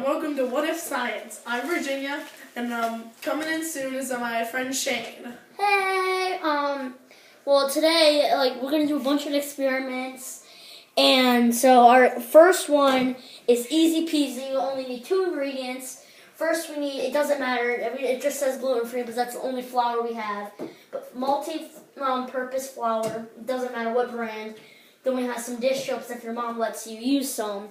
welcome to What If Science. I'm Virginia, and coming in soon is my friend Shane. Hey, well today, we're gonna do a bunch of experiments, and so our first one is easy peasy. We only need 2 ingredients. First we need, it doesn't matter, it just says gluten-free because that's the only flour we have, but multi-purpose flour, it doesn't matter what brand. Then we have some dish soaps if your mom lets you use some.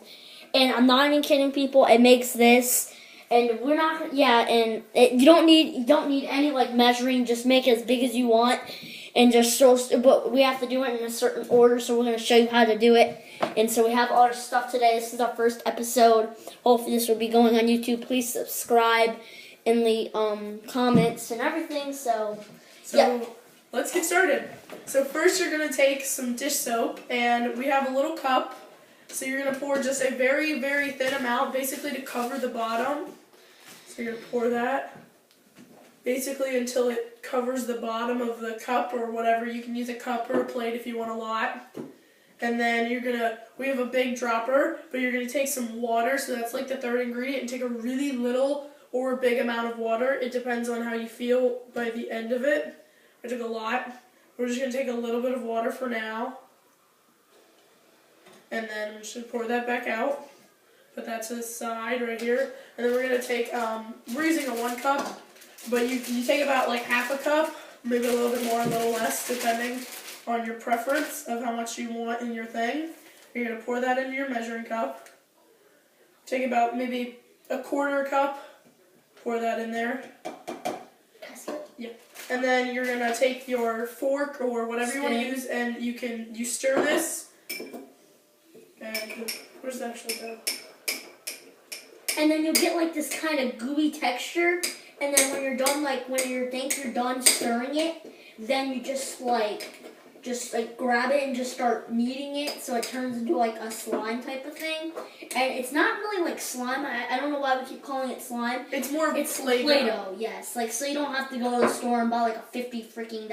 And I'm not even kidding, people, it makes this. And we're not, you don't need any measuring. Just make it as big as you want, and just show. But we have to do it in a certain order, so we're gonna show you how to do it. And so we have all our stuff today. This is our first episode. Hopefully, this will be going on YouTube. Please subscribe in the comments and everything. So yeah. Let's get started. So first, you're gonna take some dish soap, and we have a little cup. So you're going to pour just a very, very thin amount, basically to cover the bottom. So you're going to pour that, basically until it covers the bottom of the cup or whatever. You can use a cup or a plate if you want a lot. And then we have a big dropper, but you're going to take some water, so that's like the third ingredient, and take a really little or a big amount of water. It depends on how you feel by the end of it. I took a lot. We're just going to take a little bit of water for now. And then we should pour that back out. Put that to the side right here. And then we're going to take, we're using a 1 cup, but you take about like half a cup, maybe a little bit more, a little less, depending on your preference of how much you want in your thing. You're going to pour that into your measuring cup. Take about maybe a 1/4 cup, pour that in there. Yeah. And then you're going to take your fork or whatever you want to use, and you stir this. And where's the actual dough? And then you'll get like this kind of gooey texture, and then when you're done, when you think you're done stirring it, then you just grab it and just start kneading it so it turns into like a slime type of thing. And it's not really like slime. I don't know why we keep calling it slime. It's more of Playdough, yes. So you don't have to go to the store and buy like a $50 freaking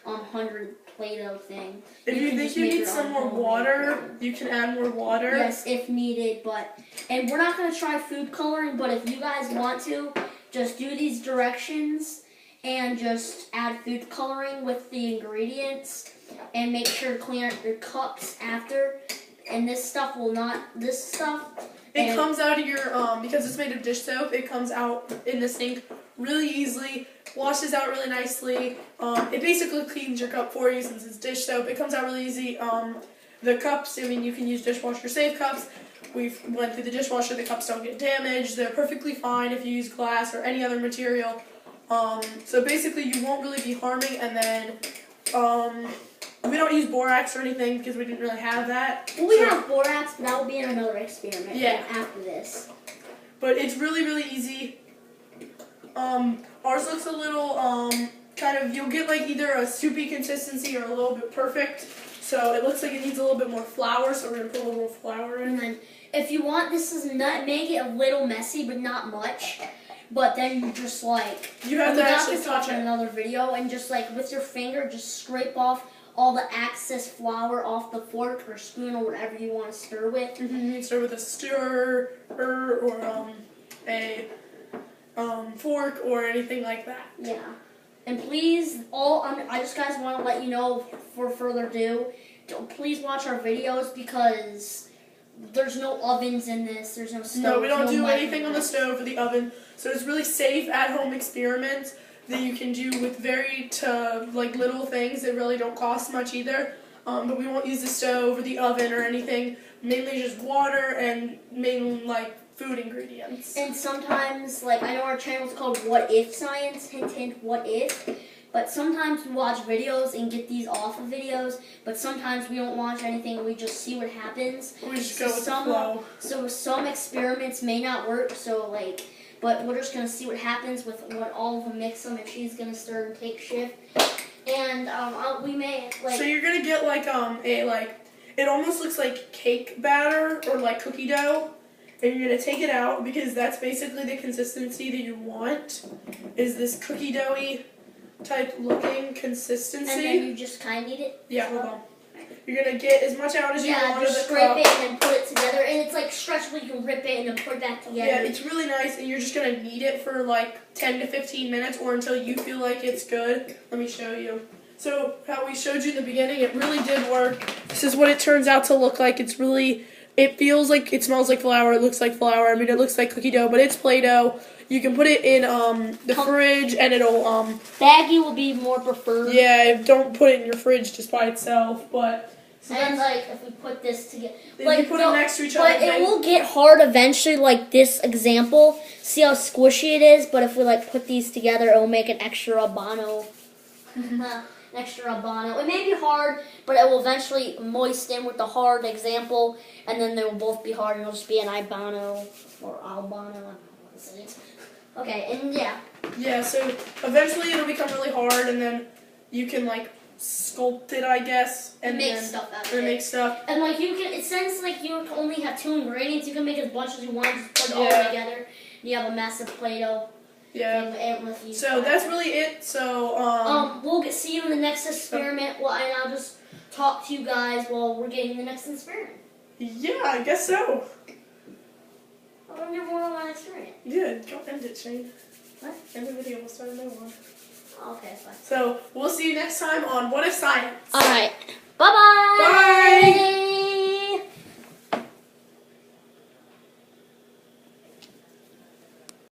$100 Playdough thing. If you think you need some more water, you can add more water. Yes, if needed. And we're not going to try food coloring, but if you guys want to, just do these directions and just add food coloring with the ingredients, and make sure to clean out your cups after. And this stuff It comes out of your, because it's made of dish soap, it comes out in the sink really easily, washes out really nicely. It basically cleans your cup for you since it's dish soap. It comes out really easy. The cups, you can use dishwasher safe cups. We've went through the dishwasher, the cups don't get damaged. They're perfectly fine if you use glass or any other material. So basically you won't really be harming, and then we don't use borax or anything because we didn't really have that. Well, we have borax, but that will be in another experiment after this. But it's really, really easy. Ours looks a little, you'll get either a soupy consistency or a little bit perfect. So it looks like it needs a little bit more flour, so we're going to put a little more flour in. And then if you want, make it a little messy, but not much. But then you just you have to actually touch it in another video, and just with your finger, just scrape off all the excess flour off the fork or spoon or whatever you want to stir with. You can stir with a stirrer or a fork or anything like that. Yeah. And please, I just guys want to let you know, for further ado, please watch our videos because there's no ovens in this. There's no stove. No, we don't do anything on the stove or the oven. So it's really safe at-home experiments that you can do with little things that really don't cost much either. But we won't use the stove or the oven or anything. Mainly just water and mainly food ingredients. And sometimes, I know our channel is called What If Science, hint hint, what if. But sometimes we watch videos and get these off of videos, but sometimes we don't watch anything, we just see what happens. We just go with the flow. So some experiments may not work, but we're just going to see what happens with all of them, mix them, and she's going to stir and take shift. And we may, So you're going to get it almost looks like cake batter or cookie dough. And you're going to take it out because that's basically the consistency that you want, is this cookie doughy type looking consistency. And then you just kind of knead it? Yeah, hold on. You're going to get as much out as you want just of the scrape cup. it and then put it together. And it's like stretchable. You can rip it and then put it back together. Yeah, it's really nice, and you're just going to knead it for like 10 to 15 minutes or until you feel like it's good. Let me show you. So how we showed you in the beginning, it really did work. This is what it turns out to look like. It feels like, it smells like flour, it looks like flour. I mean, it looks like cookie dough, but it's Play-Doh. You can put it in the fridge, and it'll baggy will be more preferred. Yeah, don't put it in your fridge just by itself, but. So and like if we put this together, like you put them next to each other. But it will get hard eventually. Like this example, see how squishy it is. But if we like put these together, it will make an extra Albano. An extra Albano. It may be hard, but it will eventually moisten with the hard example, and then they will both be hard, and it'll just be an Albano or Albano. I don't know what to say. Okay, and yeah. Yeah, so eventually it'll become really hard, and then you can like sculpt it, I guess, and make then stuff out of it. Make stuff. And like you can, it since like you only have 2 ingredients, you can make as much as you want. Just put it all together. You have a massive Play-Doh. Yeah. So that's really it. So we'll see you in the next experiment. Well, and I'll just talk to you guys while we're getting the next experiment. Yeah, I guess so. I wonder more on my experiment. Yeah, don't end it, Shane. What? End the video. We'll start another one. Okay, fine. So we'll see you next time on What If Science. All right. Bye bye.